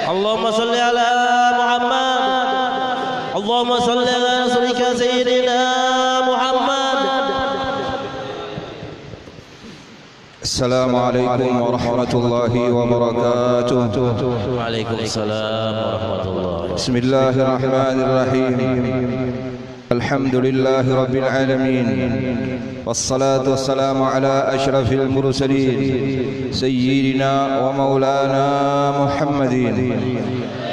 اللهم صل على محمد. اللهم صل على رسولك سيدنا محمد. السلام عليكم ورحمة الله وبركاته. وعليكم السلام ورحمة الله. بسم الله الرحمن الرحيم. الحمد لله رب العالمين، والصلاة والسلام على أشرف المرسلين سيدنا ومولانا محمد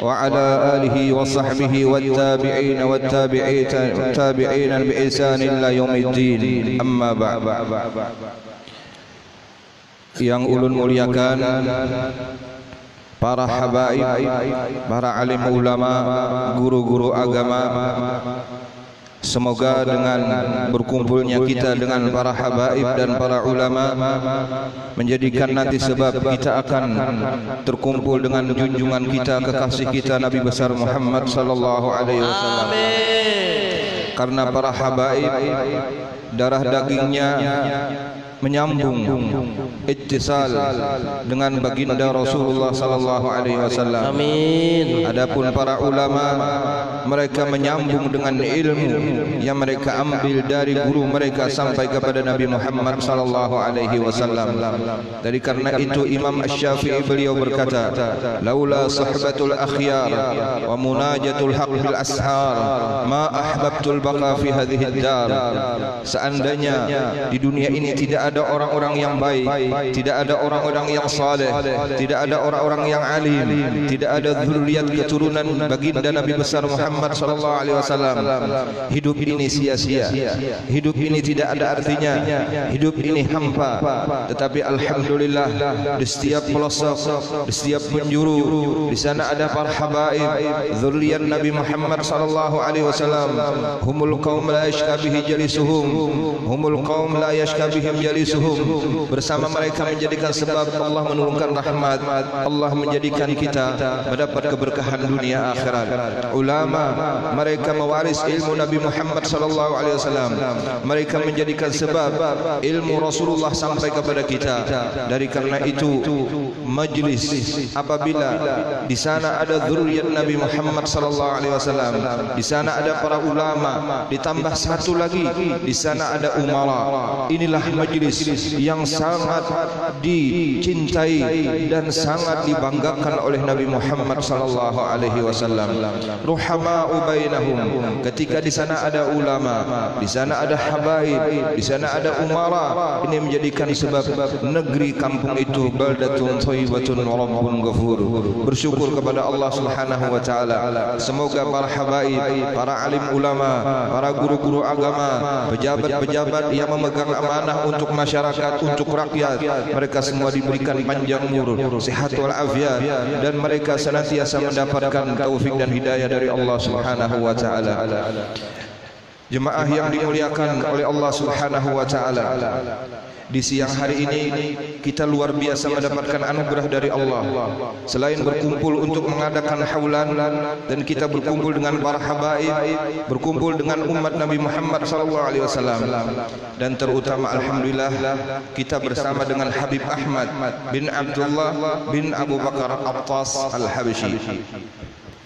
وعلى آله وصحبه والتابعين والتابعين بإحسان إلى يوم الدين. أما بعد. Yang ulun muliakan para habaib, para alim ulama, guru-guru agama, semoga dengan berkumpulnya kita dengan para habaib dan para ulama menjadikan nanti sebab kita akan terkumpul dengan junjungan kita, kekasih kita Nabi besar Muhammad sallallahu alaihi wasallam. Karena para habaib darah dagingnya menyambung ittisal dengan baginda Rasulullah sallallahu alaihi wasallam. Amin. Adapun para ulama, mereka menyambung dengan ilmu yang mereka ambil dari guru mereka sampai kepada Nabi Muhammad sallallahu alaihi wasallam. Dari karena itu Imam Asy-Syafi'i beliau berkata, laula suhbatul akhyar wa munajatul haq bil ashar ma ahbabtul baqa fi hadhihi ad-dar. Seandainya di dunia ini tidak ada orang-orang yang baik, tidak ada orang-orang yang saleh, tidak ada orang-orang yang alim, tidak ada zuriat keturunan baginda Nabi besar Muhammad sallallahu alaihi wasallam, hidup ini sia-sia, hidup ini tidak ada artinya, hidup ini hampa. Tetapi alhamdulillah di setiap pelosok, di setiap penjuru, di sana ada para habaib zuriat Nabi Muhammad sallallahu alaihi wasallam. Humul qaum la yashkabihi jalisuhum, humul qaum la yashkabihim jalisuhum. Bersama mereka menjadikan sebab Allah menurunkan rahmat, Allah menjadikan kita mendapat keberkahan dunia akhirat. Ulama, mereka mewaris ilmu Nabi Muhammad sallallahu alaihi wasallam. Mereka menjadikan sebab ilmu Rasulullah sampai kepada kita. Dari karena itu majlis apabila di sana ada zuriat Nabi Muhammad sallallahu alaihi wasallam, di sana ada para ulama, ditambah satu lagi di sana ada umara. Inilah majlis yang sangat dicintai dan sangat dibanggakan oleh Nabi Muhammad sallallahu alaihi wasallam. Ruhama'u bainahum, ketika di sana ada ulama, di sana ada habaib, di sana ada umara, ini menjadikan sebab negeri kampung itu baldatun thayyibatun wa rabbun ghafur. Bersyukur kepada Allah Subhanahu wa taala. Semoga para habaib, para alim ulama, para guru-guru agama, pejabat-pejabat yang memegang amanah untuk masyarakat, untuk rakyat, mereka semua diberikan panjang umur, sehat wal afiat, dan mereka senantiasa mendapatkan taufik dan hidayah dari Allah Subhanahu wa taala. Jemaah yang dimuliakan oleh Allah Subhanahu wa taala, di siang hari ini kita luar biasa mendapatkan anugerah dari Allah. Selain berkumpul untuk mengadakan haulan, dan kita berkumpul dengan para habaib, berkumpul dengan umat Nabi Muhammad sallallahu alaihi wasallam, dan terutama alhamdulillah kita bersama dengan Habib Ahmad bin Abdullah bin Abu Bakar Attas Al-Habsyi.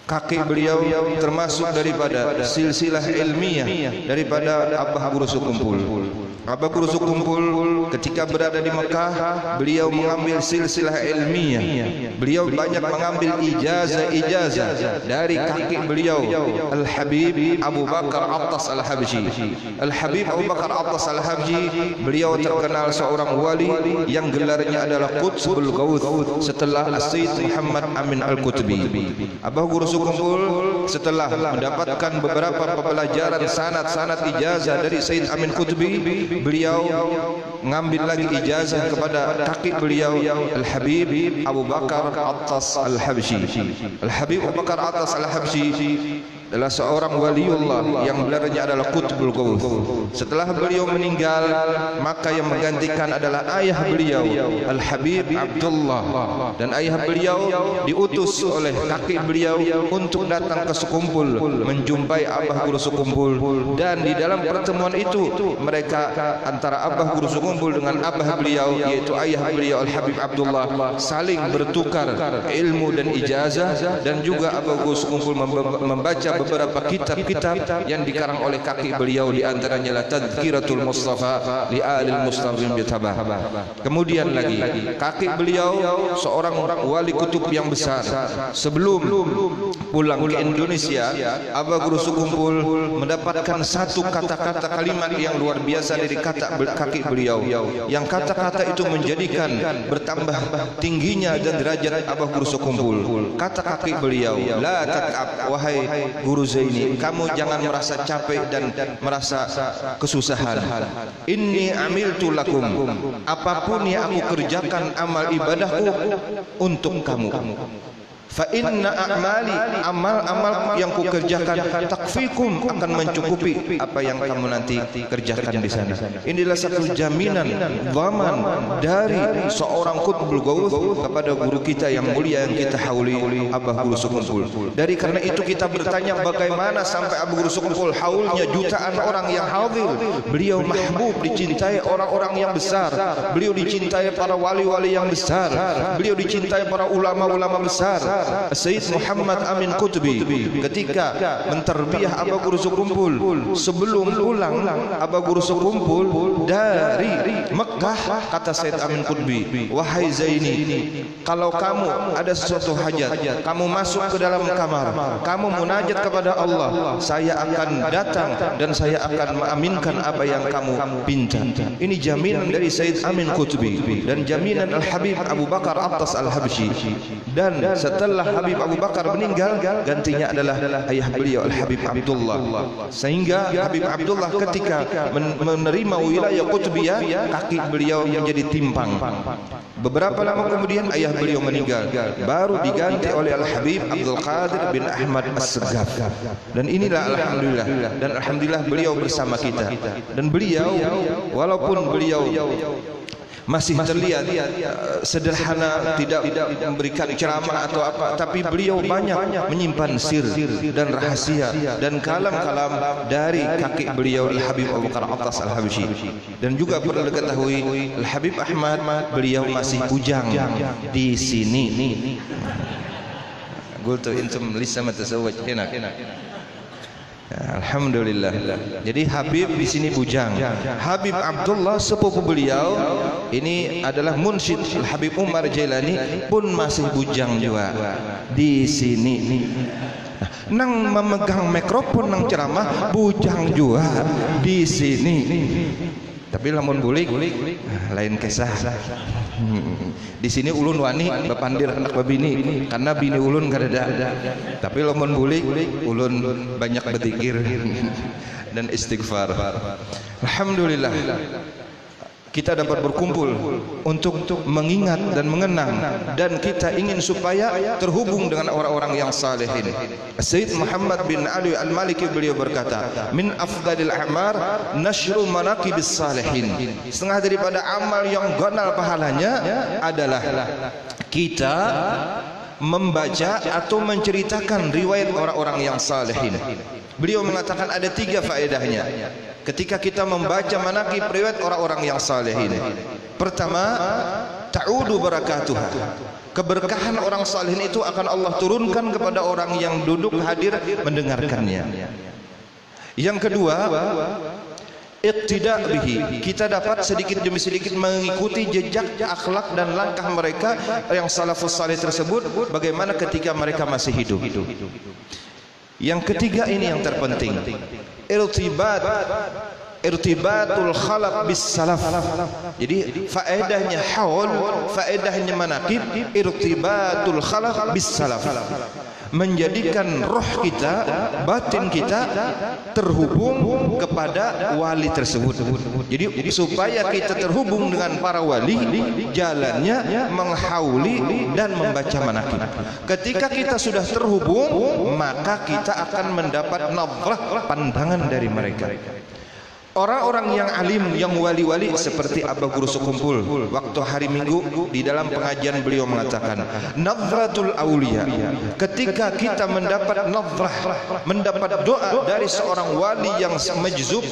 Kakek beliau termasuk daripada silsilah ilmiah daripada Abah Guru Sukumpul. Abah Guru Sukumpul ketika berada di Mekah, beliau mengambil silsilah ilmiah. Beliau banyak mengambil ijazah-ijazah dari kakek beliau Al-Habib Abu Bakar Attas Al-Habsyi. Al-Habib Abu Bakar Attas Al-Habsyi, beliau terkenal seorang wali yang gelarnya adalah Qutbul Ghawth setelah Sayyid Muhammad Amin Al-Qutbi. Abah Guru Sukumpul setelah mendapatkan beberapa pembelajaran sanad-sanad ijazah dari Sayyid Amin Qutbi, beliau mengambil lagi ijazah kepada kakek beliau Al-Habib Abu Bakar Attas Al-Habsyi. Al-Habib Abu Bakar Attas Al-Habsyi adalah seorang waliullah yang gelarnya adalah Qutbul Ghaus. Setelah beliau meninggal, maka yang menggantikan adalah ayah beliau Al-Habib Abdullah, dan ayah beliau diutus oleh kakek beliau untuk datang ke sekumpul menjumpai Abah Guru Sekumpul, dan di dalam pertemuan itu mereka antara Abah Guru Sekumpul dengan abah beliau yaitu ayah beliau Al-Habib Abdullah saling bertukar ilmu dan ijazah, dan juga Abah Guru Sekumpul membaca beberapa kitab-kitab yang dikarang oleh kakek beliau, di antaranya la Tadhkiratul Mustafa li Alil Mustafin Bitabah. Kemudian lagi kakek beliau seorang wali kutub yang besar. Sebelum pulang ke Indonesia, Abah Guru Sekumpul mendapatkan satu kata-kata kalimat yang luar biasa dari kata kakek beliau, yang kata-kata itu menjadikan bertambah tingginya dan derajat Abah Guru Sekumpul. Kata kakek beliau, la tat'ab, wahai Guru Zaini, kamu jangan merasa capek dan merasa kesusahan. Inni amiltu lakum, apapun yang aku kerjakan amal ibadahku untuk kamu. Fa inna a'mali, amal-amal yang ku kerjakan takfikum, akan mencukupi apa yang kamu nanti kerjakan di sana. Inilah satu jaminan dhaman dari seorang Qutbul Ghaus kepada guru kita yang mulia yang kita hauli, Abah Guru Sekumpul. Dari karena itu kita bertanya, bagaimana sampai Abah Guru Sekumpul haulnya jutaan orang yang hadir. Beliau mahbub, dicintai orang-orang yang besar. Beliau dicintai para wali-wali yang besar. Beliau dicintai para ulama-ulama besar. Sayyid Muhammad Amin Qutbi ketika menterbiah Abah Guru Sekumpul, sebelum pulang Abah Guru Sekumpul dari Mekah, kata Sayyid Amin Qutbi, wahai Zaini, kalau kamu ada sesuatu hajat, kamu masuk ke dalam kamar, kamu munajat kepada Allah, saya akan datang dan saya akan mengaminkan apa yang kamu pinta. Ini jaminan dari Sayyid Amin Qutbi dan jaminan Al-Habib Abu Bakar Attas Al-Habsyi. Dan setelah Habib Abu Bakar meninggal, gantinya adalah ayah beliau Al-Habib Abdullah. Sehingga Habib Abdullah ketika menerima wilayah Qutbiyah, kaki beliau menjadi timpang. Beberapa lama kemudian ayah beliau meninggal, baru diganti oleh Al-Habib Abdul Qadir bin Ahmad As-Segaf. Dan inilah alhamdulillah, dan alhamdulillah beliau bersama kita. Dan beliau walaupun beliau masih terlihat sederhana, tidak memberikan ceramah atau apa, tapi beliau banyak menyimpan sir dan rahasia dan kalam-kalam dari kakek beliau Al-Habib Abu Bakar Attas Al-Habsyi. Dan juga perlu diketahui Al-Habib Ahmad beliau masih bujang di sini. Qultu intum lisa matasawwaj enak. Alhamdulillah. Jadi Habib di sini bujang. Habib Abdullah sepupu beliau ini adalah munsyid Al-Habib Umar Jailani pun masih bujang juga di sini. Nang memegang mikrofon nang ceramah bujang juga di sini. Tapi lamun bulik lain kisah. Di sini ulun wani bepandir anak babini karena bini ulun kadada. Tapi lamun bulik ulun banyak berzikir dan istighfar. Alhamdulillah kita dapat berkumpul untuk mengingat dan mengenang, dan kita ingin supaya terhubung dengan orang-orang yang salihin. Sayyid Muhammad bin Ali Al-Maliki beliau berkata, min afdalil a'mar nashru manaqibis salihin. Setengah daripada amal yang ganal pahalanya adalah kita membaca atau menceritakan riwayat orang-orang yang salihin. Beliau mengatakan ada 3 faedahnya ketika kita membaca manaqib riwayat orang-orang yang salihin. Pertama, ta'udu barakatuha, keberkahan orang salihin itu akan Allah turunkan kepada orang yang duduk hadir mendengarkannya. Yang kedua, iqtida bihi, kita dapat sedikit demi sedikit mengikuti jejak akhlak dan langkah mereka yang salafus salih tersebut, bagaimana ketika mereka masih hidup. Yang ketiga ini yang terpenting, irtibatul khalaf bis salaf. Jadi faedahnya haul, faedahnya manaqib, irtibatul khalaf bis salaf, menjadikan roh kita, batin kita terhubung kepada wali tersebut. Jadi supaya kita terhubung dengan para wali, jalannya menghauli dan membaca manaqib. Ketika kita sudah terhubung, maka kita akan mendapat nadrah, pandangan dari mereka. Orang-orang yang alim, yang wali-wali seperti Abah Guru Sekumpul, waktu hari Minggu di dalam pengajian beliau mengatakan, nadratul aulia, ketika kita mendapat nadrah, mendapat doa dari seorang wali yang majzub,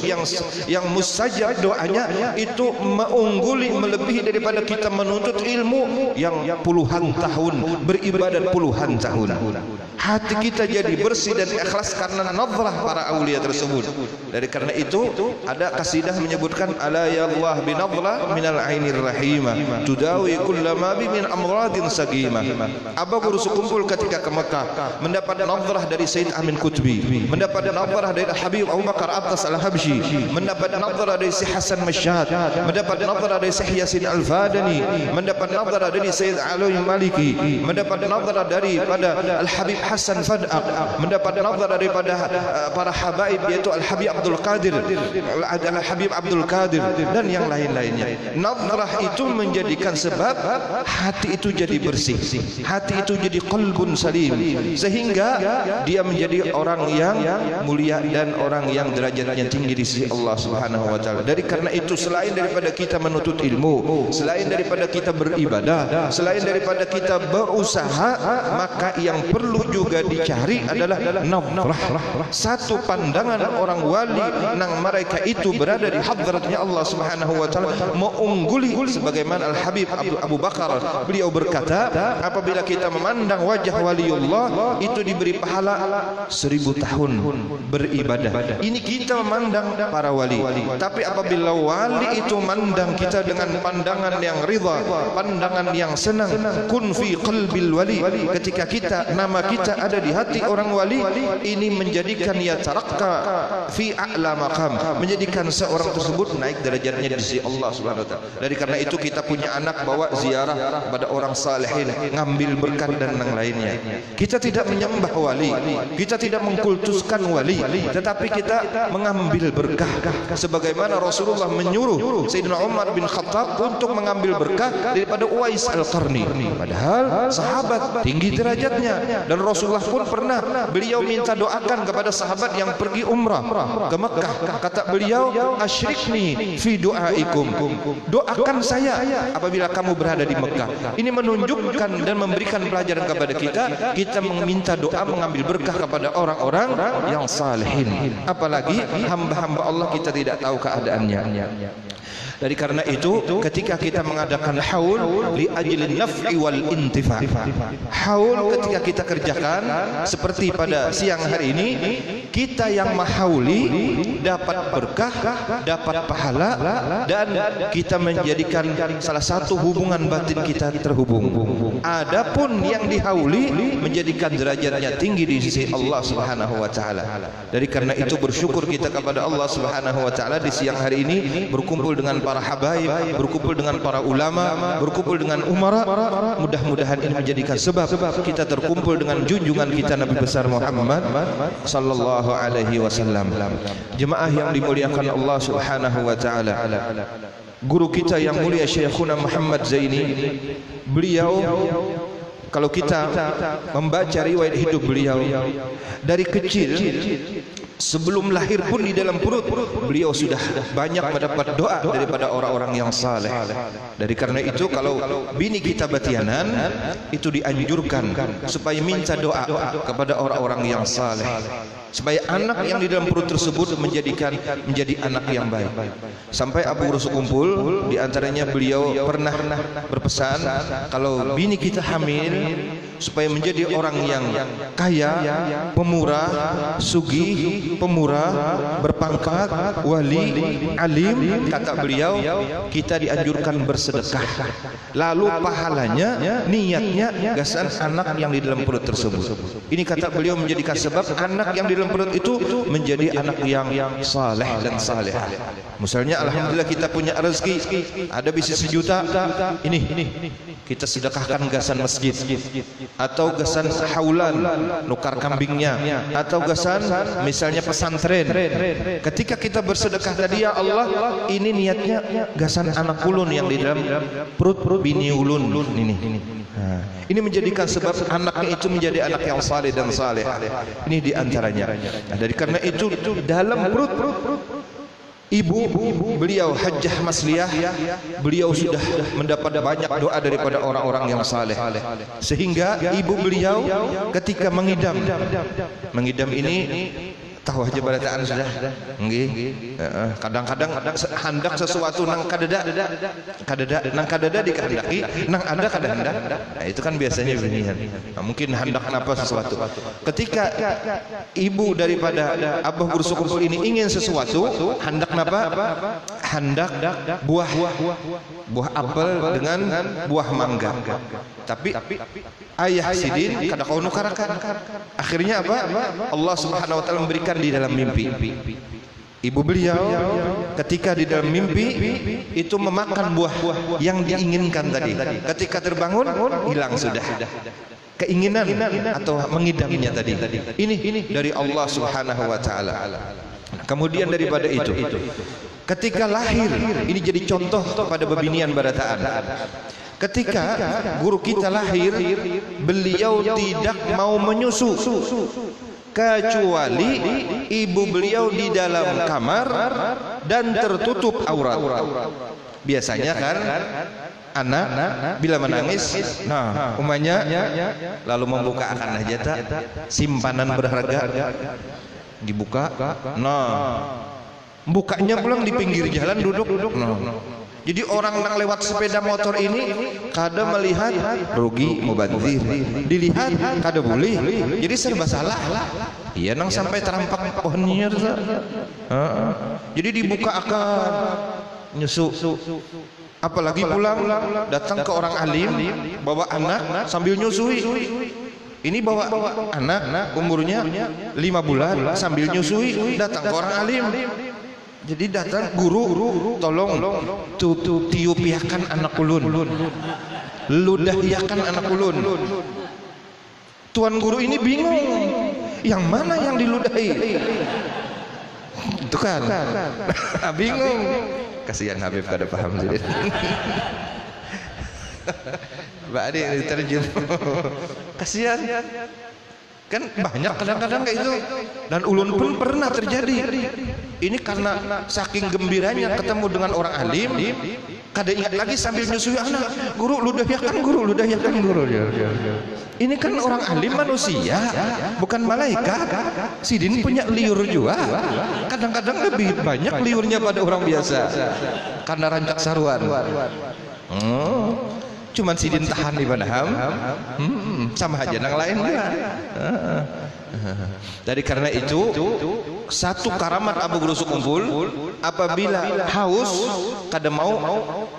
yang mustajab doanya, itu mengungguli, melebihi daripada kita menuntut ilmu yang puluhan tahun, beribadat puluhan tahun. Hati kita jadi bersih dan ikhlas karena nadrah para aulia tersebut. Dari karena itu ada kasidah menyebutkan, ala ya Allah binadlah minal ainir rahimah tudawi kullama bi min amradin sagimah. Abah Guru Sekumpul ketika ke Mekah mendapat nadrah dari Sayyid Amin Qutbi, mendapat nadrah dari Habib Abu Bakar Attas Al-Habsyi, mendapat nadrah dari Syekh Hasan Masyad, mendapat nadrah dari Syekh Yasin Al-Fadani, mendapat nadrah dari Sayyid Alwi Maliki, mendapat nadrah daripada Al-Habib Hasan Fad'aq, mendapat nadrah daripada para habaib yaitu Al-Habib Abdul Qadir, Al-Habib Abdul Qadir dan yang lain-lainnya. Nadrah itu menjadikan sebab hati itu jadi bersih, hati itu jadi qalbun salim, sehingga dia menjadi orang yang mulia dan orang yang derajatnya tinggi di sisi Allah Subhanahu wa taala. Dari karena itu, selain daripada kita menuntut ilmu, selain daripada kita beribadah, selain daripada kita berusaha, maka yang perlu juga dicari adalah nadrah, satu pandangan orang wali nang mereka itu berada di hadratnya Allah Subhanahu wa taala, mengungguli sebagaimana Al-Habib Abu Bakar beliau berkata, apabila kita memandang wajah waliullah itu diberi pahala 1000 tahun beribadah. Ini kita memandang para wali. Tapi apabila wali itu memandang kita dengan pandangan yang ridha, pandangan yang senang, kun fi qalbil wali, ketika kita, nama kita ada di hati orang wali, ini menjadikan ya tarakka fi a'la maqam, menjadikan seorang tersebut naik derajatnya di sisi Allah Subhanahu wa taala. Dari karena itu kita punya anak, bawa ziarah pada orang salihin, ngambil berkat dan yang lainnya. Kita tidak menyembah wali, kita tidak mengkultuskan wali, tetapi kita mengambil berkah sebagaimana Rasulullah menyuruh Sayyidina Umar bin Khattab untuk mengambil berkah daripada Uwais Al-Qarni. Padahal sahabat tinggi derajatnya, dan Rasulullah pun pernah beliau minta doakan kepada sahabat yang pergi umrah ke Mekah. Kata beliau, asyrikni fi du'aikum, doakan saya apabila kamu berada di Mekah. Ini menunjukkan dan memberikan pelajaran kepada kita meminta doa, mengambil berkah kepada orang-orang yang salihin. Apalagi hamba-hamba Allah kita tidak tahu keadaannya. Dari karena itu, ketika kita mengadakan haul li ajlin naf'i wal intifa', haul ketika kita kerjakan seperti pada siang hari ini, kita yang mahauli dapat berkah, dapat pahala, dan kita menjadikan salah satu hubungan batin kita terhubung. Adapun yang dihauli menjadikan derajatnya tinggi di sisi Allah Subhanahu wa taala. Dari karena itu bersyukur kita kepada Allah Subhanahu wa taala di siang hari ini berkumpul dengan para habaib, berkumpul dengan para ulama, berkumpul dengan umara. Mudah-mudahan ini menjadikan sebab kita terkumpul dengan junjungan kita Nabi besar Muhammad sallallahu alaihi wasallam. Jemaah yang dimuliakan Allah Subhanahu wa taala, guru kita yang mulia Syekhuna Muhammad Zaini, beliau, kalau kita membaca riwayat hidup beliau, dari kecil sebelum lahir pun di dalam perut beliau sudah banyak mendapat doa daripada orang-orang yang saleh. Dari karena itu, kalau bini kita batianan itu dianjurkan supaya minta doa kepada orang-orang yang saleh, supaya anak yang di dalam perut tersebut menjadi anak yang baik. Sampai Abu Guru Sekumpul di antaranya beliau pernah berpesan, kalau bini kita hamil supaya menjadi orang yang kaya, pemurah, sugih, pemurah, berpangkat, wali, alim, kata beliau, kita dianjurkan bersedekah. Lalu pahalanya, niatnya gasan anak yang di dalam perut tersebut. Ini kata beliau menjadikan sebab anak yang di dalam perut itu menjadi anak yang saleh dan salehah. Misalnya alhamdulillah kita punya rezeki, ada bisnis 1 juta, ini kita sedekahkan gasan masjid, atau gasan haulan nukar kambingnya, atau gasan misalnya pesantren. Ketika kita bersedekah tadi, ya Allah, ini niatnya gasan anak ulun yang di dalam perut bini ulun ini. Ini menjadikan sebab anaknya itu menjadi anak yang saleh dan saleh. Ini diantaranya. Dari karena itu dalam perut ibu beliau Hajjah Masliyah, beliau sudah mendapat banyak doa daripada orang-orang yang saleh, sehingga ibu beliau ketika mengidam ini tahu aja barataan sudah nggih. Kadang-kadang handak sesuatu nang kadeda nang kadeda dikehendaki, nang ada kadanda. Nah, itu kan biasanya beginian. Nah, mungkin hendak apa sesuatu. Ketika ibu daripada Abah Guru Sukumpul ini ingin sesuatu, hendak napa? Hendak buah apel dengan buah mangga. Tapi ayah Sidin kada kau nukarakan. Akhirnya apa? Allah Subhanahu wa taala memberikan di dalam mimpi. Ibu beliau ketika di dalam mimpi itu memakan buah yang diinginkan tadi. Ketika terbangun hilang sudah keinginan atau mengidamnya tadi. Ini dari Allah Subhanahu wa taala. Kemudian daripada itu, ketika lahir, ini jadi contoh pada bebinian barataan. Ketika guru kita lahir, beliau tidak mau menyusu kecuali ibu beliau di dalam kamar dan tertutup aurat. Biasanya kan anak bila menangis, nah umumnya lalu membuka akan hajata, simpanan berharga dibuka, nah bukanya pulang di pinggir jalan duduk. Jadi orang yang lewat sepeda motor ini kada melihat rugi mubazir, dilihat kada boleh, jadi serba salah. Iya nang sampai terampak pohonnya. Jadi dibuka akan nyusu. Apalagi pulang datang ke orang alim bawa anak sambil nyusui. Ini bawa anak umurnya 5 bulan sambil nyusui, datang ke orang alim. Jadi datang guru, tolong tiupiakan anak ulun, ludahiakan anak ulun. Tuan guru ini bingung, yang mana yang diludahi? Itu kan, bingung. Kasihan Habib kada paham jadi. Mbak Adi terjun, kasihan. Kan banyak kadang-kadang kayak itu, dan ulun pun pernah terjadi. Ini karena saking gembiranya ketemu dengan orang alim, kada ingat lagi sambil nyusui anak, guru ludahiakan guru. Ini kan orang alim manusia, bukan malaikat. Sidin punya liur juga. Kadang-kadang lebih banyak liurnya pada orang biasa karena rancak saruan. Cuman Sidin tahan di Banaham, sama aja nang lain juga. Dari karena itu, satu karamat Abu Guru Sukumpul, apabila haus kada mau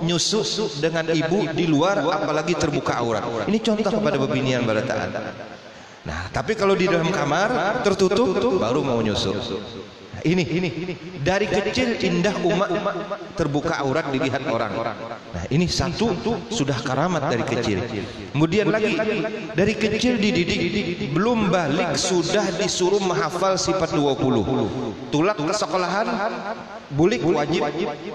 nyusu dengan ibu di luar, apalagi terbuka aurat. Ini contoh kepada bebinian barataan. Nah, tapi kalau di dalam kamar tertutup baru mau nyusu. Ini dari kecil indah umat terbuka aurat dilihat orang. Nah, ini satu sudah karamat dari kecil. Kemudian lagi dari kecil dididik, belum balik sudah disuruh menghafal sifat 20. Tulak ke sekolahan bulik wajib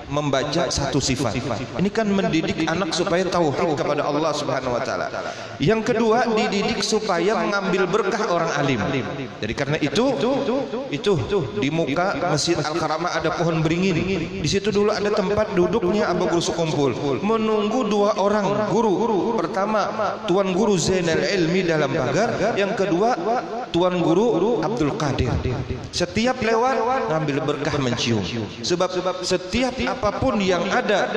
membaca satu sifat. Ini kan mendidik anak supaya tauhid kepada Allah Subhanahu wa taala. Yang kedua dididik supaya mengambil berkah orang alim. Jadi karena itu di muka Masjid Al-Karamah ada pohon beringin. Di situ dulu ada tempat duduknya Abu Guru Sukumpul, menunggu 2 orang guru. Pertama Tuan Guru Zainal Ilmi dalam pagar, yang kedua Tuan Guru Abdul Qadir. Setiap lewat ngambil berkah mencium. Sebab setiap apapun yang ada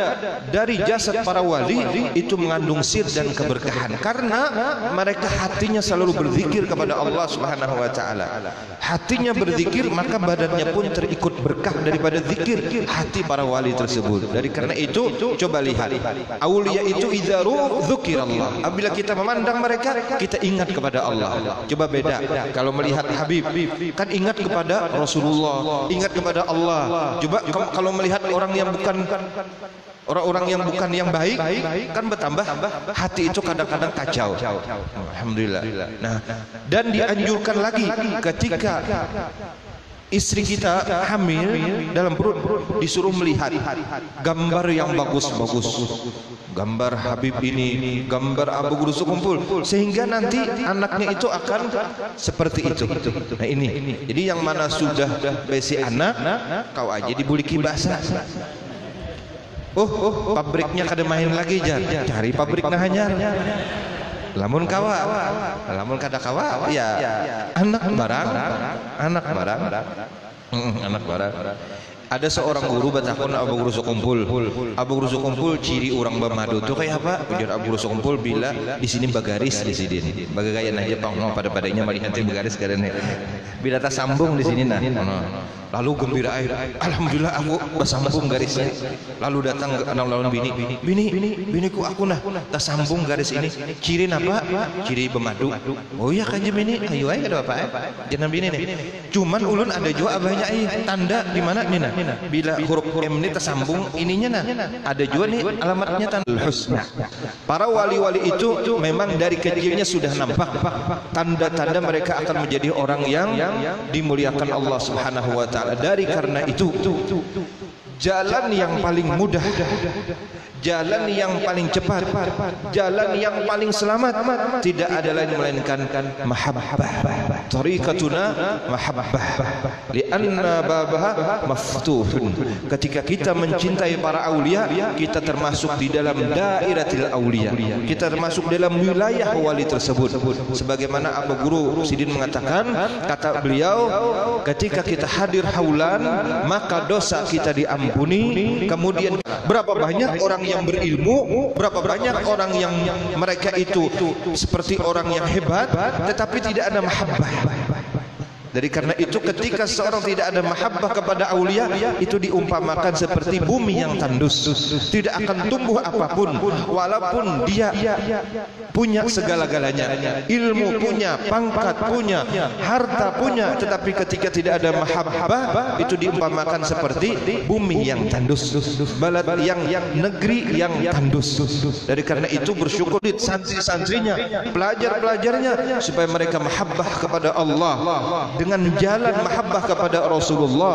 dari jasad para wali itu mengandung sir dan keberkahan, karena mereka hatinya selalu berzikir kepada Allah Subhanahu wa taala. Hatinya berzikir, maka badannya pun terikut berkah daripada zikir hati para wali tersebut. Dari karena itu coba lihat, aulia itu idza dzukirallah, apabila kita memandang mereka kita ingat kepada Allah. Coba beda kalau melihat Habib, kan ingat kepada Rasulullah, ingat kepada Allah. Coba kalau melihat orang yang bukan Orang-orang yang bukan yang baik kan bertambah hati itu kadang-kadang kacau. Alhamdulillah. Nah, dan dianjurkan lagi ketika istri kita hamil dalam perut disuruh melihat gambar yang bagus-bagus, gambar Habib ini, gambar Abu Guru Sukumpul, sehingga nanti anaknya itu akan seperti itu. Nah ini, jadi yang mana sudah besi anak, kau aja dibuliki bahasa. Pabriknya kada main lagi, cari pabrik nah hanya. Lamun kawa, lamun kada kawa, ya anak barang. Ada seorang guru batakun Abu Guru Sukumpul. Abu Guru Sukumpul ciri orang Bamadu itu kayak apa? Ujar Abu Guru Sukumpul bila di sini bagaris di sini. Bagaikan aja pangno pada-padanya melihat bagaris karena bila tak sambung di sini nah. Lalu gembira alhamdulillah aku bersambung garisnya. Lalu datang ke anak lawan biniku aku nah tak sambung garis ini. Ciri apa? Ciri Bamadu. Oh iya kan bini, ayo aja kada apa jangan bini nih. Cuman ulun ada juga abahnya tanda di mana nih nah. Bila huruf M ini tersambung ininya nah. Ada juga nih alamatnya tanda husna. Para wali-wali itu memang dari kecilnya sudah nampak tanda-tanda mereka akan menjadi orang yang dimuliakan Allah Subhanahu wa taala. Dari karena itu jalan yang paling mudah, jalan yang paling cepat, jalan yang paling selamat tidak ada lain melainkan mahabbah. Tariqatuna mahabbah lianna babaha maftuhun. Ketika kita mencintai para aulia, kita termasuk di dalam dairatil aulia, kita termasuk dalam wilayah wali tersebut. Sebagaimana Abu Guru Sidin mengatakan, kata beliau, ketika kita hadir haulan maka dosa kita diampuni. Kemudian berapa banyak orang yang berilmu, berapa banyak orang yang mereka itu seperti orang yang hebat tetapi tidak ada mahabbah. Dari karena itu ketika seorang tidak ada mahabbah kepada aulia, itu diumpamakan seperti bumi yang tandus, tidak akan tumbuh apapun walaupun dia punya segala-galanya, ilmu punya, pangkat punya, harta punya, tetapi ketika tidak ada mahabbah, itu diumpamakan seperti bumi yang tandus, balad yang negeri yang tandus. Dari karena itu bersyukur santri-santrinya, pelajar-pelajarnya supaya mereka mahabbah kepada Allah dengan jalan mahabbah kepada Rasulullah.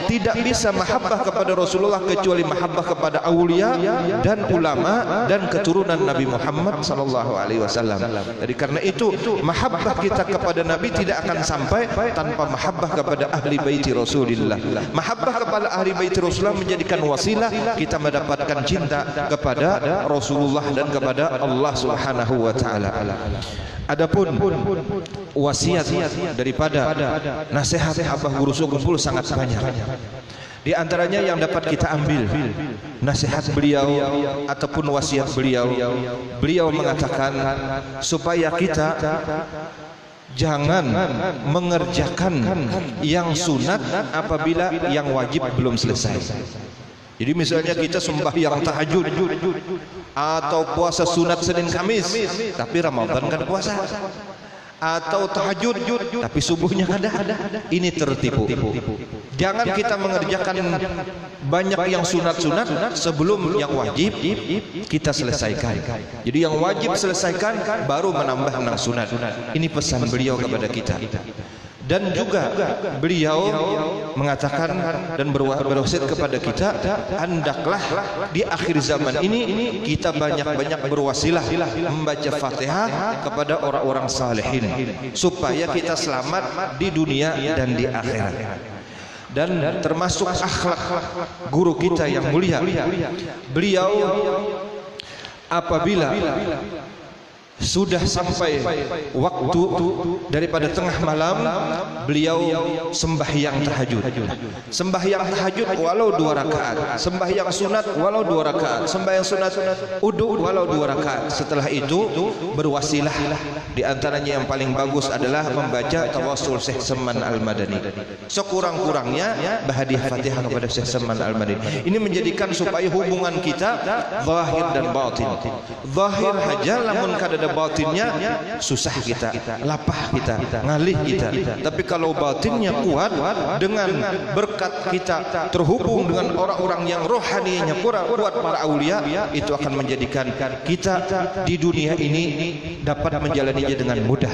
Tidak bisa mahabbah kepada Rasulullah kecuali mahabbah kepada aulia dan ulama dan keturunan Nabi Muhammad sallallahu alaihi wasallam. Jadi karena itu mahabbah kita kepada Nabi tidak akan sampai tanpa mahabbah kepada ahli baiti Rasulillah. Mahabbah kepada ahli baiti Rasulullah menjadikan wasilah kita mendapatkan cinta kepada Rasulullah dan kepada Allah Subhanahu wa taala. Adapun wasiat daripada nasihat Abah Guru Sukumpul sangat banyak. Di antaranya yang dapat kita ambil nasihat beliau ataupun wasiat beliau. Beliau mengatakan supaya kita jangan mengerjakan yang sunat apabila yang wajib belum selesai. Jadi misalnya kita sembahyang tahajud atau puasa sunat Senin Kamis, tapi Ramadan kan puasa, atau tahajud tapi subuhnya ada. Ini tertipu. Jangan kita mengerjakan banyak yang sunat-sunat sebelum yang wajib kita selesaikan. Jadi yang wajib selesaikan baru menambah yang sunat. Ini pesan beliau kepada kita. Dan juga beliau mengatakan dan berwasiat kepada kita, hendaklah di akhir zaman ini kita banyak-banyak berwasilah membaca Fatihah kepada orang-orang salihin supaya kita selamat di dunia dan di akhirat. Dan termasuk akhlak guru kita yang mulia, beliau apabila sudah sampai waktu daripada tengah malam, beliau sembahyang tahajud. Sembahyang tahajud walau 2 rakaat, sembahyang sunat walau 2 rakaat, sembahyang sunat wudu walau 2 rakaat. Setelah itu berwasilah. Di antaranya yang paling bagus adalah membaca tawassul Syekh Saman Al-Madani. Sekurang-kurangnya berhadiah Fatihah kepada Syekh Saman Al-Madani. Ini menjadikan supaya hubungan kita zahir dan batin. Zahir haja lamun kada batinnya, susah kita, lapah kita, ngalih kita. Tapi kalau batinnya kuat, dengan berkat kita terhubung dengan orang-orang yang rohaninya kuat, para aulia, itu akan menjadikan kita di dunia ini dapat menjalaninya dengan mudah.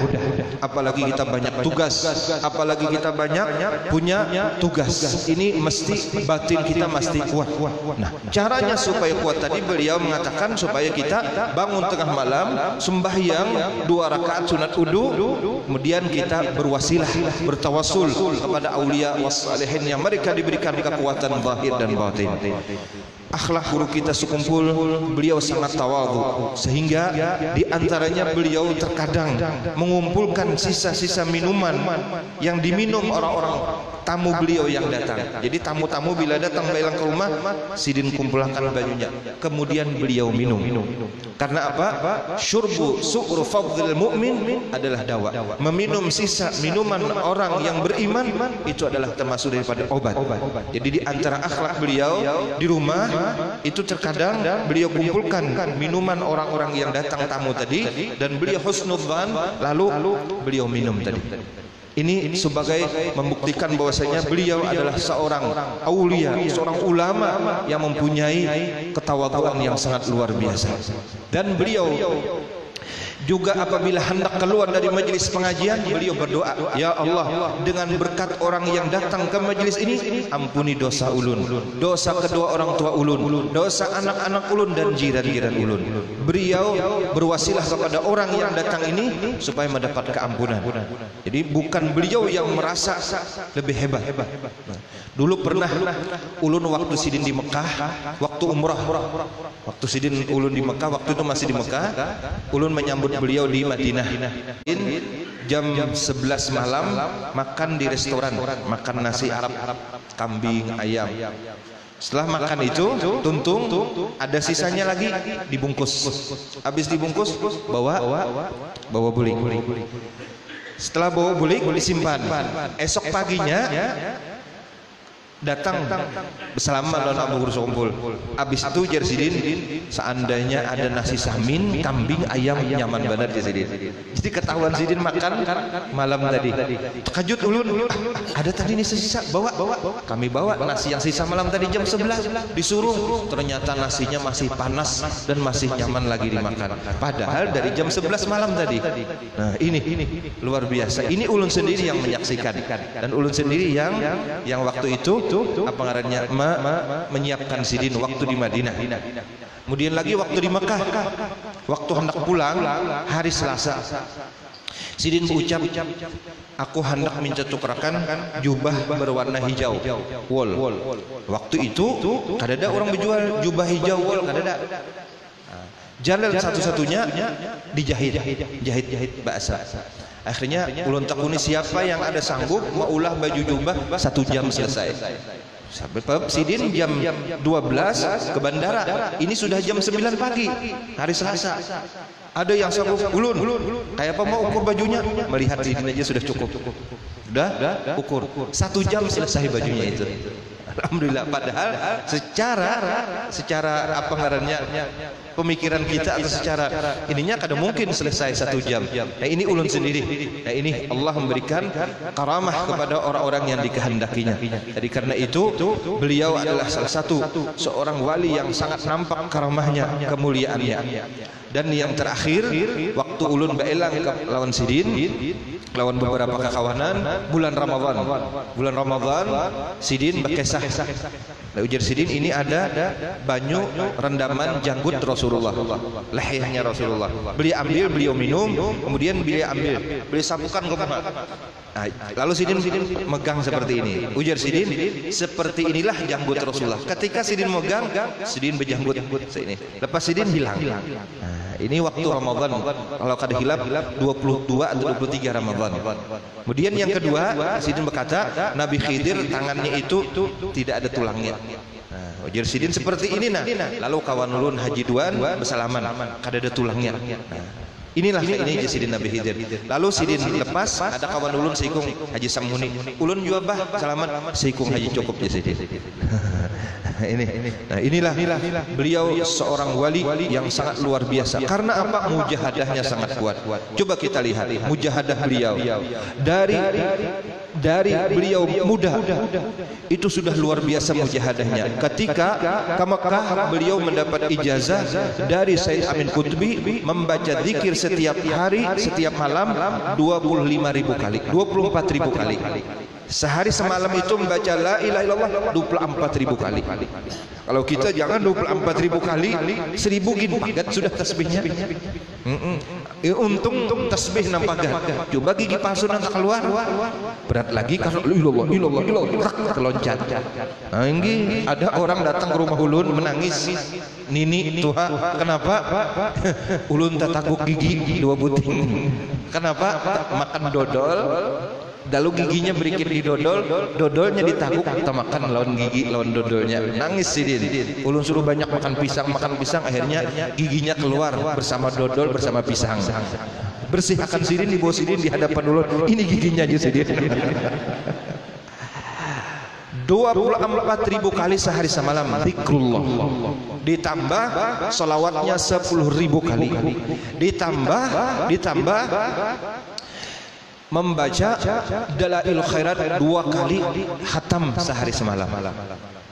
Apalagi kita banyak tugas, apalagi kita banyak punya tugas, ini mesti batin kita mesti kuat. Nah, caranya supaya kuat tadi beliau mengatakan supaya kita bangun tengah malam, sembahyang 2 rakaat sunat wudu, kemudian kita berwasilah, bertawassul kepada aulia wassalihin yang mereka diberikan kekuatan zahir dan batin. Akhlak guru kita sekumpul, beliau sangat tawadhu, sehingga di antaranya beliau terkadang mengumpulkan sisa-sisa minuman yang diminum orang-orang tamu beliau yang datang. Jadi tamu-tamu bila datang beliau ke rumah, Sidin kumpulkan bajunya, kemudian beliau minum. Karena apa? Syurbu su'ru fadhil mu'min adalah dawa. Meminum sisa minuman orang yang beriman itu adalah termasuk daripada obat. Jadi di antara akhlak beliau di rumah itu terkadang beliau kumpulkan minuman orang-orang yang datang tamu tadi, dan beliau husnudzan, lalu beliau minum tadi. Ini sebagai membuktikan bahwasanya beliau adalah seorang aulia, seorang ulama yang mempunyai ketawadhuan yang sangat luar biasa. Dan beliau juga apabila hendak keluar dari majelis pengajian, beliau berdoa, ya Allah, dengan berkat orang yang datang ke majelis ini, ampuni dosa ulun, dosa kedua orang tua ulun, dosa anak-anak ulun dan jiran-jiran ulun. Beliau berwasilah kepada orang yang datang ini supaya mendapat keampunan. Jadi bukan beliau yang merasa lebih hebat. Dulu pernah ulun waktu Sidin di Mekah, waktu umrah, waktu Sidin ulun di Mekah, waktu itu masih di Mekah, ulun menyambut beliau di Madinah. Jam 11 malam makan di restoran, makan nasi Arab, kambing, ayam. Setelah makan itu tuntung, ada sisanya lagi dibungkus. Habis dibungkus bawa bulik. Setelah bawa bulik disimpan. Esok paginya datang bersama lawan Abu Guru Sekumpul. Abis itu jar Sidin, seandainya ada nasi samin, kambing, ayam, nyaman banget ya Sidin. Jadi ketahuan Sidin makan malam tadi. Terkejut ulun, ada tadi nih sisa, bawa. Kami bawa nasi yang sisa malam tadi jam 11, disuruh. Ternyata nasinya masih panas dan masih nyaman lagi dimakan. Padahal dari jam 11 malam tadi. Nah ini luar biasa. Ini ulun sendiri yang menyaksikan, dan ulun sendiri yang waktu itu apa ngarannya menyiapkan Sidin waktu di Madinah. Kemudian lagi waktu di Mekah, waktu hendak pulang hari Selasa, Sidin berucap, aku hendak minta tukarkan jubah berwarna hijau, wol. Waktu itu kadada orang berjual jubah hijau wol, kadada. Jalan satu-satunya dijahit bahasa. Akhirnya ulun takuni siapa yang ada sanggup maulah baju jubah 1 jam selesai. Sampai Sidin jam 12 ke bandara. Ini sudah jam 9 pagi hari Selasa. Ada yang sanggup, ulun kayak apa mau ukur bajunya? Melihat Sidin aja sudah cukup. Sudah ukur 1 jam selesai bajunya itu. Alhamdulillah. Padahal secara apa ngarannya pemikiran kita atau secara ininya kadang mungkin selesai 1 jam. Nah ini ulun sendiri. Nah ini Allah memberikan karamah kepada orang-orang yang dikehendakinya. Jadi karena itu beliau adalah salah satu seorang wali yang sangat nampak karamahnya, kemuliaannya. Dan yang terakhir waktu ulun baelang ke lawan Sidin, lawan beberapa kekawanan, bulan Ramadan Sidin berkesah. Nah, ujar Sidin, ini ada banyu rendaman janggut Rasulullah, lehernya Rasulullah. Beliau ambil, beliau minum, kemudian beliau ambil, beliau sapukan ke muka. Nah, lalu Sidin megang seperti ini. Ujar Sidin, seperti inilah janggut Rasulullah. Ketika Sidin megang, Sidin berjanggut ini. Lepas Sidin hilang. Nah, ini waktu Ramadan. Kalau kada hilap 22 atau 23 Ramadan. Kemudian yang kedua, Sidin berkata, Nabi Khidir tangannya itu tidak ada tulangnya. Nah, ujar Sidin seperti ini nah. Lalu kawan ulun Haji Duan bersalaman, kada ada tulangnya. Nah, Inilah ini Sidin Nabi Khidir. Lalu Sidin lepas, ada kawan ulun seikung Haji Samuni. Ulun juga bah selamat seikung Haji Cukup Sidin. Nah inilah beliau seorang wali yang sangat luar biasa. Karena apa? Mujahadahnya sangat kuat. Coba kita lihat mujahadah beliau dari beliau muda itu sudah luar biasa mujahadahnya. Ketika ke Mekah beliau mendapat ijazah dari Sayyid Amin Qutbi membaca zikir setiap hari setiap malam 25.000 kali, 24.000 kali. Sehari semalam itu membaca la ilaha illallah 24.000 kali. Kalau kita jangan 24.000 kali, 1.000 gin pagat sudah tasbihnya. Untung tasbih nampagat. Coba gigi palsu nanti keluar. Berat lagi kalau illallah keloncat. Nah, ini ada orang datang ke rumah ulun menangis. Nini tuha, kenapa? Ulun tak takut gigi 2 buting. Kenapa? Makan dodol. Lalu giginya berikir di dodolnya ditakuk, kita makan lawan gigi, lawan dodolnya. Nangis Sidin. Ulun suruh banyak makan pisang, akhirnya giginya keluar bersama dodol, bersama pisang. Bersih akan Sidin, dibawa Sidin di hadapan ulun. Ini giginya aja Sidin. 24.000 kali sehari semalam zikrullah. Ditambah sholawatnya 10.000 kali. Ditambah membaca Dalail Khairat 2 kali khatam sehari semalam.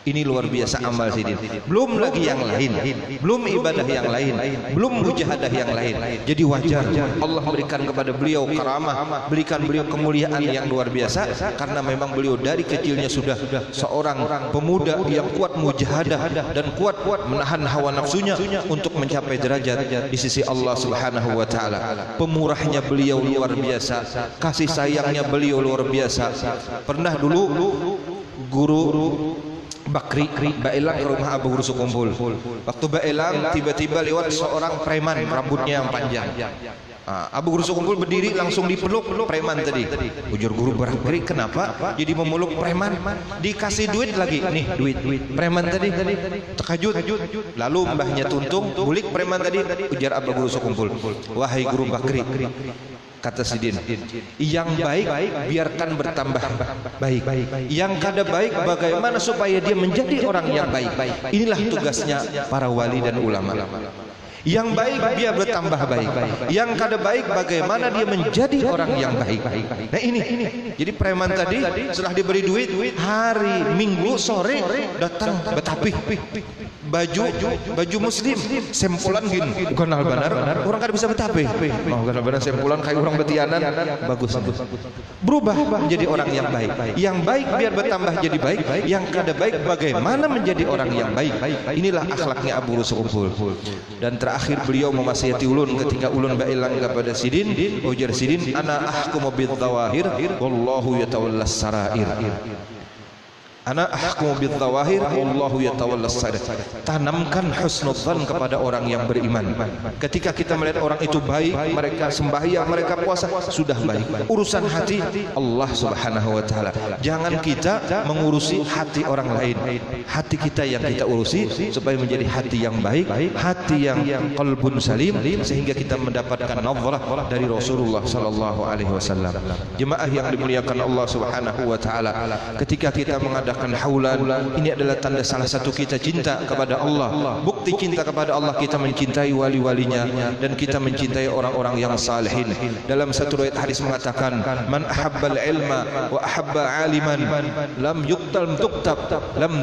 Ini luar biasa amal Sidin. Belum lagi yang lain, belum ibadah yang lain, belum mujahadah yang lain. Jadi wajar Allah berikan kepada beliau karamah, berikan beliau kemuliaan yang luar biasa karena memang beliau dari kecilnya sudah seorang pemuda yang kuat mujahadah dan kuat menahan hawa nafsunya untuk mencapai derajat di sisi Allah Subhanahu wa taala. Pemurahnya beliau luar biasa, kasih sayangnya beliau luar biasa. Pernah dulu guru Bakri Baelang ke rumah Abu Guru Sukumpul. Waktu Baelang tiba-tiba lewat seorang preman rambutnya yang panjang. Abu Guru Sukumpul berdiri langsung dipeluk preman tadi. Ujur guru Bakri, kenapa jadi memeluk preman? Dikasih duit lagi, nih duit preman tadi. Terkejut. Lalu mbahnya tuntung, bulik preman tadi. Ujar Abu Guru Sukumpul, wahai Guru Bakri, kata Sidin, yang baik biarkan bertambah baik. Yang kada baik bagaimana supaya dia menjadi orang yang baik. Inilah tugasnya para wali dan ulama. Yang baik biar bertambah baik. Yang kada baik bagaimana dia menjadi orang yang baik. Nah ini. Jadi preman tadi setelah diberi duit hari Minggu sore datang betapih baju muslim sempulan gini kenal benar orang kada bisa betapih. Oh kenal benar sempulan kayak orang betianan bagus. Berubah menjadi orang yang baik. Yang baik biar bertambah jadi baik. Yang kada baik bagaimana menjadi orang yang baik. Inilah akhlaknya Abu Guru Sukumpul. Dan terakhir beliau memasihati ulun ketika ulun baelang kepada Sidin, ujar Sidin, ana ahkumu bidz-zawahir wallahu yatawallas sarair. Ana ahkumu bidz-zawahir wallahu yatawallas sarair. Tanamkan husnudzan kepada orang yang beriman. Ketika kita melihat orang itu baik, mereka sembahyang, mereka puasa, sudah baik. Urusan hati Allah Subhanahu wa taala. Jangan kita mengurusi hati orang lain. Hati kita yang kita urusi supaya menjadi hati yang baik, hati yang qalbun salim, sehingga kita mendapatkan nazarah dari Rasulullah sallallahu alaihi wasallam. Jemaah yang dimuliakan Allah Subhanahu wa taala, ketika kita mengadakan haulan, ini adalah tanda salah satu kita cinta kepada Allah. Bukti cinta kepada Allah kita mencintai wali-walinya dan kita mencintai orang-orang yang salihin. Dalam satu riwayat hadis mengatakan, man ahabbal ilma wa ahabba aliman lam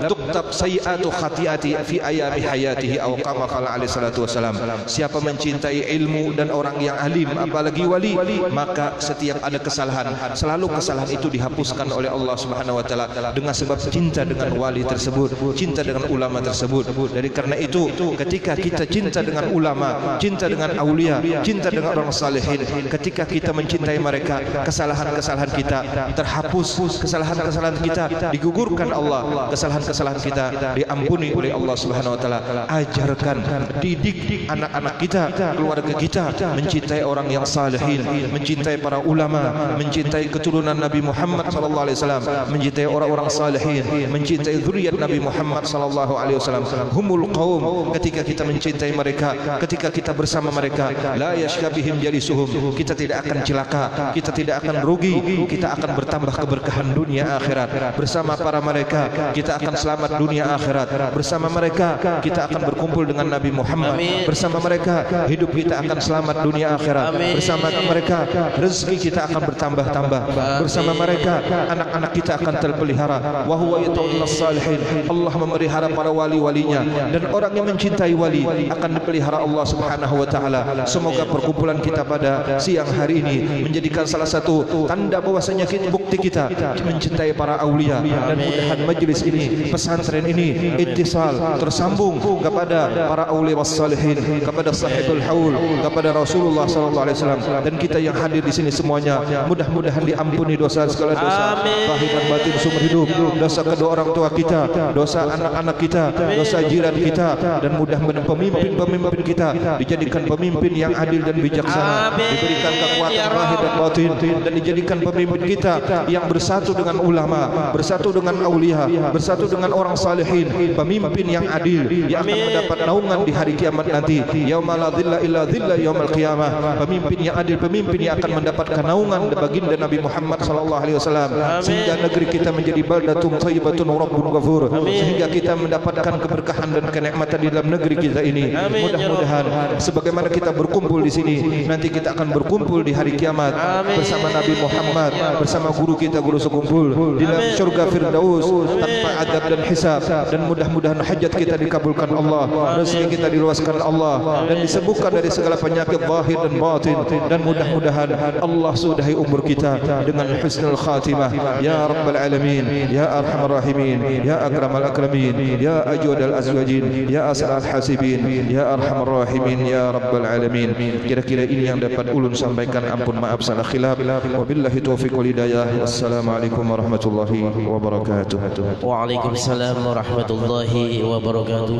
tuktab sayiatu khati'ati fi ayami hayatihi aw kama qala alaihi salatu wasalam. Siapa mencintai ilmu dan orang yang alim apalagi wali, maka setiap ada kesalahan, selalu kesalahan itu dihapuskan oleh Allah Subhanahu wa taala dengan sebab cinta dengan wali tersebut, cinta dengan ulama tersebut. Dari karena itu ketika kita cinta dengan ulama, cinta dengan aulia, cinta dengan orang salihin, ketika kita mencintai mereka, kesalahan-kesalahan kita terhapus, kesalahan-kesalahan kita digugurkan Allah, kesalahan-kesalahan kita diampuni oleh Allah Subhanahu wa taala. Ajarkan, didik anak-anak kita, keluarga kita mencintai orang yang salihin, mencintai para ulama, mencintai keturunan Nabi Muhammad sallallahu alaihi wasallam, mencintai orang-orang salihin, salihin, mencintai zuriat Nabi Muhammad sallallahu alaihi wasallam. Humul qaum, ketika kita mencintai mereka, ketika kita bersama mereka, la yashkabihim jalisuhum, kita tidak akan celaka, kita tidak akan rugi, kita akan bertambah keberkahan dunia akhirat. Bersama para mereka kita akan selamat dunia akhirat. Bersama mereka kita akan berkumpul dengan Nabi Muhammad. Bersama mereka hidup kita akan selamat dunia akhirat. Bersama mereka rezeki kita akan bertambah-tambah. Bersama mereka anak-anak kita akan terpelihara. Wa huwa yatawallas salihin, Allah memelihara para wali-walinya, dan orang yang mencintai wali akan dipelihara Allah Subhanahu wa taala. Semoga perkumpulan kita pada siang hari ini menjadikan salah satu tanda bahwasanya bukti kita mencintai para aulia, dan mudahan majlis ini, pesantren ini ittisal, tersambung kepada para aulia wassalihin, kepada sahibul haul, kepada Rasulullah sallallahu alaihi wasallam, dan kita yang hadir di sini semuanya mudah-mudahan diampuni dosa segala dosa zahir dan batin seumur hidup, dosa kedua orang tua kita, dosa anak-anak kita, dosa jiran kita, dan mudah-mudahan pemimpin kita dijadikan pemimpin yang adil dan bijaksana, diberikan kekuatan zahir dan batin, dan dijadikan pemimpin kita yang bersatu dengan ulama, bersatu dengan aulia, bersatu dengan orang salihin, pemimpin yang adil yang akan mendapat naungan di hari kiamat nanti. Yauma la dhilla illa dhilla yaumil qiyamah. Pemimpin yang adil, pemimpin yang akan mendapatkan naungan baginda Nabi Muhammad sallallahu alaihi wasallam, sehingga negeri kita menjadi baldatun thayyibatun rabbun ghafur, sehingga kita mendapatkan keberkahan dan kenikmatan di dalam negeri kita ini. Mudah-mudahan sebagaimana kita berkumpul di sini, nanti kita akan berkumpul di hari kiamat bersama Nabi Muhammad, bersama guru kita, guru sekumpul di dalam surga Firdaus tanpa adab dan hisab. Dan mudah-mudahan hajat kita dikabulkan Allah, rezeki kita diluaskan Allah, dan disembuhkan dari segala penyakit zahir dan batin. Dan mudah-mudahan Allah sudahi umur kita dengan husnul khatimah. Ya Rabbal Alamin, Ya Arhamar Rahimin, Ya Akramal Akramin, Ya Ajwadal Azwajin, Ya As'al Hasibin, Ya Arhamar Rahimin, Ya Rabbal Alamin. Kira-kira ini yang dapat ulun sampaikan. Ampun maaf salah khilaf. Wabillahi taufiq wal hidayah. Wassalamualaikum warahmatullahi wabarakatuh. Waalaikumsalam warahmatullahi wabarakatuh.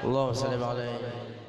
Allahumma shalli alaihi